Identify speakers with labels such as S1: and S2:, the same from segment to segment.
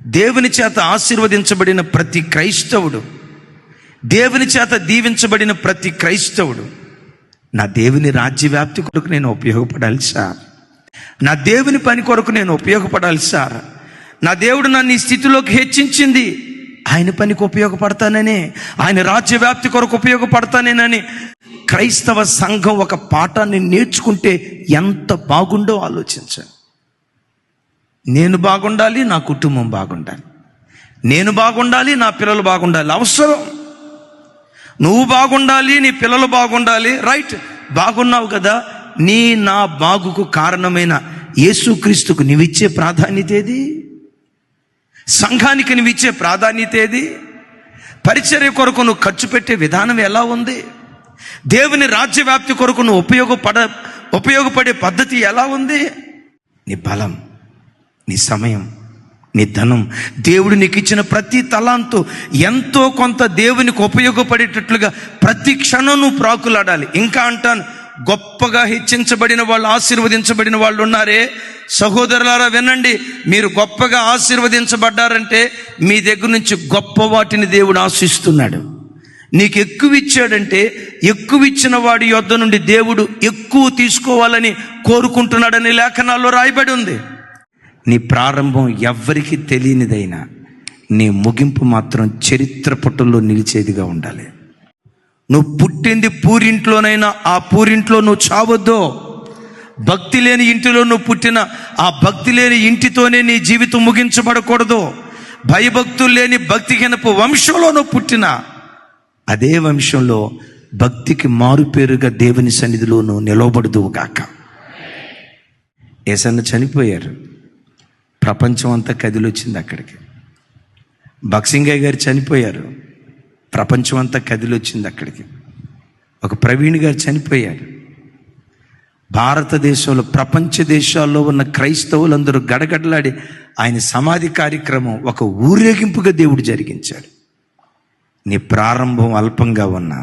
S1: దేవుని చేత ఆశీర్వదించబడిన ప్రతి క్రైస్తవుడు, దేవుని చేత దీవించబడిన ప్రతి క్రైస్తవుడు, నా దేవుని రాజ్య వ్యాప్తి కొరకు నేను ఉపయోగపడాలి సార్, నా దేవుని పని కొరకు నేను ఉపయోగపడాలి సార్, నా దేవుడు నన్ను ఈ స్థితిలోకి హెచ్చించింది ఆయన పనికి ఉపయోగపడతానని, ఆయన రాజ్య వ్యాప్తి కొరకు ఉపయోగపడతానేనని క్రైస్తవ సంఘం ఒక పాఠాన్ని నేర్చుకుంటే ఎంత బాగుండో ఆలోచించండి. నేను బాగుండాలి, నా కుటుంబం బాగుండాలి, నేను బాగుండాలి, నా పిల్లలు బాగుండాలి. అవసరం, నువ్వు బాగుండాలి, నీ పిల్లలు బాగుండాలి. రైట్, బాగున్నావు కదా, నా బాగుకు కారణమైన యేసుక్రీస్తుకు నీవిచ్చే ప్రాధాన్యత ఏది? సంఘానికి నువ్విచ్చే ప్రాధాన్యత ఏది? పరిచర్య కొరకు నువ్వు ఖర్చు పెట్టే విధానం ఎలా ఉంది? దేవుని రాజ్య వ్యాప్తి కొరకు నువ్వు ఉపయోగపడే పద్ధతి ఎలా ఉంది? నీ బలం, నీ సమయం, నీ ధనం, దేవుడు నీకు ఇచ్చిన ప్రతి తలాంతు ఎంతో కొంత దేవునికి ఉపయోగపడేటట్లుగా ప్రతి క్షణం నువ్వు ప్రాకులాడాలి. ఇంకా అంటాను, గొప్పగా హెచ్చించబడిన వాళ్ళు, ఆశీర్వదించబడిన వాళ్ళు ఉన్నారే, సహోదరులారా వినండి, మీరు గొప్పగా ఆశీర్వదించబడ్డారంటే మీ దగ్గర నుంచి గొప్ప వాటిని దేవుడు ఆశిస్తున్నాడు. నీకు ఎక్కువ ఇచ్చాడంటే ఎక్కువ ఇచ్చిన వాడి యొద్ద నుండి దేవుడు ఎక్కువ తీసుకోవాలని కోరుకుంటున్నాడని లేఖనాల్లో రాయబడి ఉంది. నీ ప్రారంభం ఎవ్వరికీ తెలియనిదైనా నీ ముగింపు మాత్రం చరిత్ర పుటల్లో నిలిచేదిగా ఉండాలి. నువ్వు పుట్టింది పూరింట్లోనైనా ఆ పూరింట్లో నువ్వు చావద్దు. భక్తి లేని ఇంటిలో నువ్వు పుట్టిన ఆ భక్తి లేని ఇంటితోనే నీ జీవితం ముగించబడకూడదు. భయభక్తులు లేని భక్తిహీనపు వంశంలో నువ్వు పుట్టిన అదే వంశంలో భక్తికి మారుపేరుగా దేవుని సన్నిధిలో నువ్వు నిలవబడదువు గాక. యేసయ్య చనిపోయారు, ప్రపంచం అంతా కదిలొచ్చింది అక్కడికి. బక్సింగయ్య గారు చనిపోయారు, ప్రపంచం అంతా కదిలొచ్చింది అక్కడికి. ఒక ప్రవీణ్ గారు చనిపోయారు. భారతదేశంలో, ప్రపంచ దేశాల్లో ఉన్న క్రైస్తవులందరూ గడగడలాడి ఆయన సమాధి కార్యక్రమం ఒక ఊరేగింపుగా దేవుడు జరిగించాడు. నీ ప్రారంభం అల్పంగా ఉన్నా,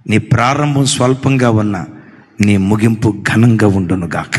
S1: నీ ప్రారంభం స్వల్పంగా ఉన్నా, నీ ముగింపు ఘనంగా ఉండును గాక.